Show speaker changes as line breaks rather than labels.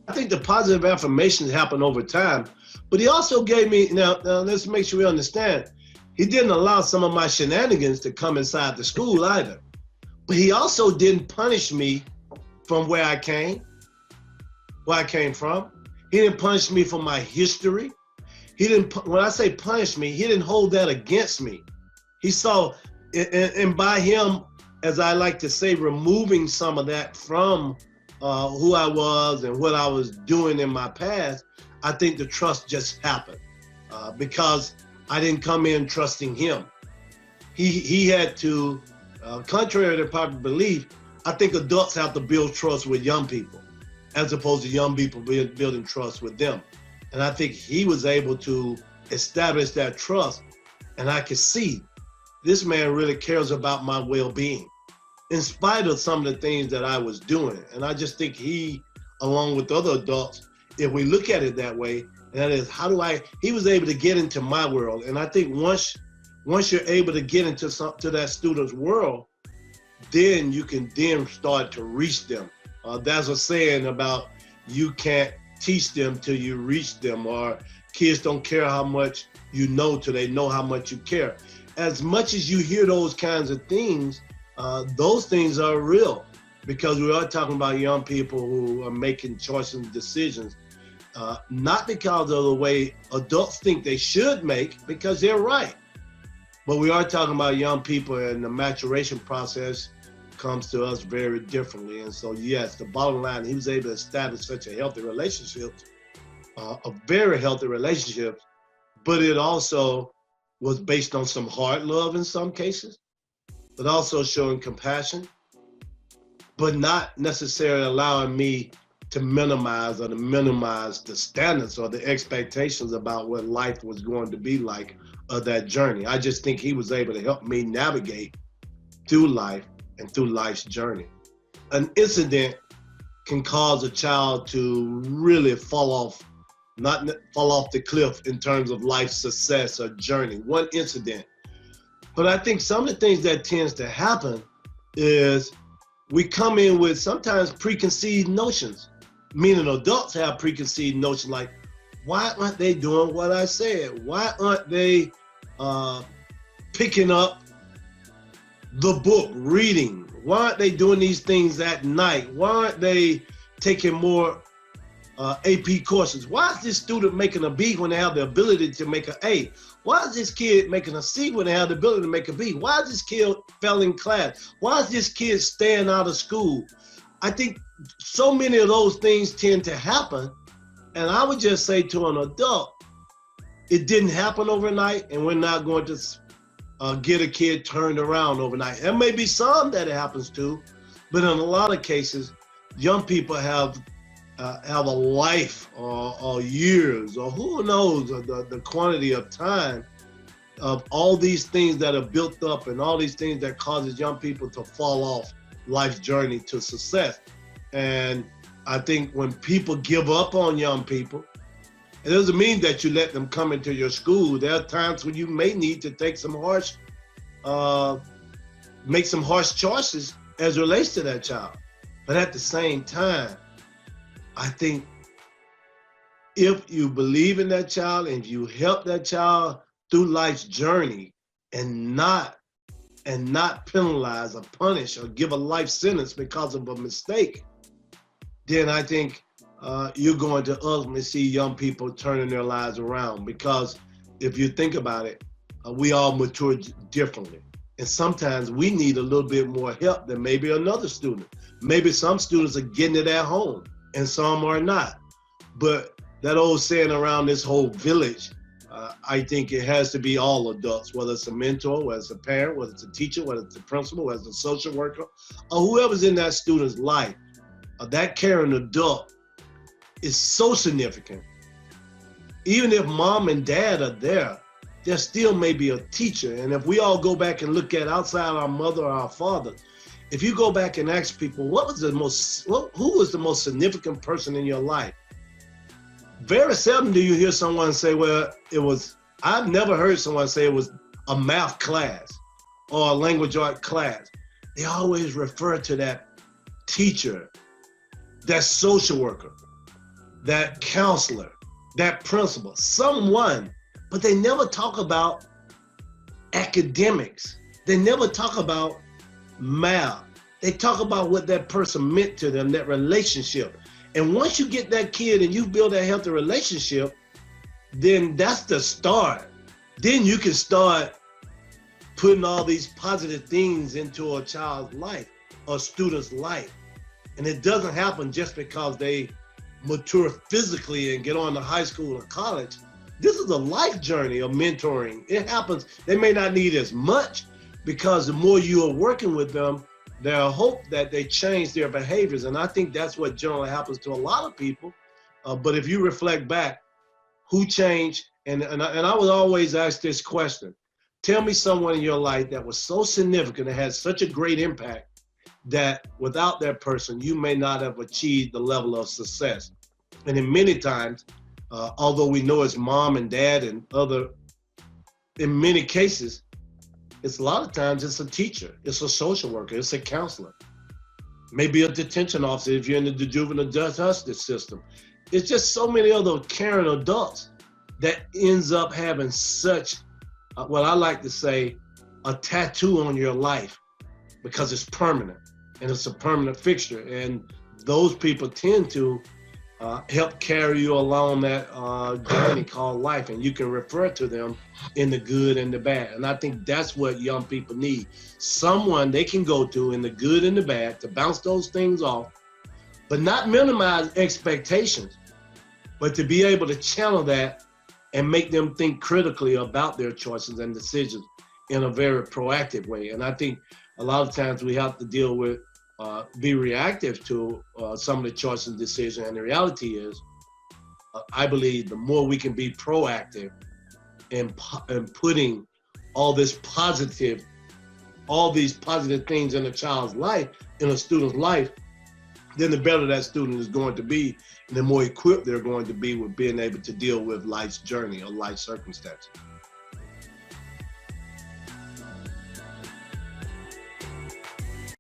I think the positive affirmations happen over time, but he also gave me, now let's make sure we understand, he didn't allow some of my shenanigans to come inside the school either. But he also didn't punish me from where I came from. He didn't punish me for my history. He didn't, when I say punish me, he didn't hold that against me. He saw, and by him, as I like to say, removing some of that from who I was and what I was doing in my past, I think the trust just happened because I didn't come in trusting him. He had to, contrary to popular belief, I think adults have to build trust with young people as opposed to young people building trust with them. And I think he was able to establish that trust. And I could see this man really cares about my well-being in spite of some of the things that I was doing. And I just think he, along with other adults, if we look at it that way, and that is, he was able to get into my world. And I think once you're able to get into that student's world, then you can then start to reach them. There's a saying about you can't teach them till you reach them, or kids don't care how much you know till they know how much you care. As much as you hear those kinds of things, those things are real, because we are talking about young people who are making choices and decisions, not because of the way adults think they should make, because they're right. But we are talking about young people, and the maturation process comes to us very differently. And so, yes, the bottom line, he was able to establish such a healthy relationship, a very healthy relationship, but it also was based on some hard love in some cases, but also showing compassion, but not necessarily allowing me to minimize the standards or the expectations about what life was going to be like of that journey. I just think he was able to help me navigate through life and through life's journey. An incident can cause a child to really not fall off the cliff in terms of life success or journey, one incident. But I think some of the things that tends to happen is we come in with sometimes preconceived notions, meaning adults have preconceived notions like, why aren't they doing what I said? Why aren't they picking up the book, reading? Why aren't they doing these things at night? Why aren't they taking more AP courses? Why is this student making a B when they have the ability to make an A? Why is this kid making a C when they have the ability to make a B? Why is this kid failing class? Why is this kid staying out of school? I think so many of those things tend to happen. And I would just say to an adult, it didn't happen overnight, and we're not going to get a kid turned around overnight. There may be some that it happens to, but in a lot of cases, young people have a life or years, or who knows, the quantity of time of all these things that are built up and all these things that causes young people to fall off life's journey to success. And I think when people give up on young people, it doesn't mean that you let them come into your school. There are times when you may need to take make some harsh choices as it relates to that child. But at the same time, I think if you believe in that child and you help that child through life's journey and not penalize or punish or give a life sentence because of a mistake, then I think you're going to ultimately see young people turning their lives around. Because if you think about it, we all mature differently. And sometimes we need a little bit more help than maybe another student. Maybe some students are getting it at home and some are not. But that old saying around this whole village, I think it has to be all adults, whether it's a mentor, whether it's a parent, whether it's a teacher, whether it's a principal, whether it's a social worker, or whoever's in that student's life. That caring adult is so significant. Even if mom and dad are there still may be a teacher. And if we all go back and look at outside our mother or our father, if you go back and ask people, who was the most significant person in your life? Very seldom do you hear someone say, well, I've never heard someone say it was a math class or a language art class. They always refer to that teacher, that social worker, that counselor, that principal, someone, but they never talk about academics. They never talk about math. They talk about what that person meant to them, that relationship. And once you get that kid and you build a healthy relationship, then that's the start. Then you can start putting all these positive things into a child's life, a student's life. And it doesn't happen just because they mature physically and get on to high school or college. This is a life journey of mentoring. It happens, they may not need as much, because the more you are working with them, there's hope that they change their behaviors. And I think that's what generally happens to a lot of people. But if you reflect back, who changed? And I would always ask this question. Tell me someone in your life that was so significant and had such a great impact that without that person, you may not have achieved the level of success. And in many times, although we know it's mom and dad and other, in many cases, it's a lot of times it's a teacher, it's a social worker, it's a counselor, maybe a detention officer if you're in the juvenile justice system. It's just so many other caring adults that ends up having such, what I like to say, a tattoo on your life, because it's permanent and it's a permanent fixture. And those people tend to help carry you along that journey called life, and you can refer to them in the good and the bad. And I think that's what young people need. Someone they can go to in the good and the bad to bounce those things off, but not minimize expectations, but to be able to channel that and make them think critically about their choices and decisions in a very proactive way. And I think a lot of times we have to deal with be reactive to some of the choices and decisions. And the reality is, I believe the more we can be proactive in putting all these positive things in a child's life, in a student's life, then the better that student is going to be, and the more equipped they're going to be with being able to deal with life's journey or life circumstances.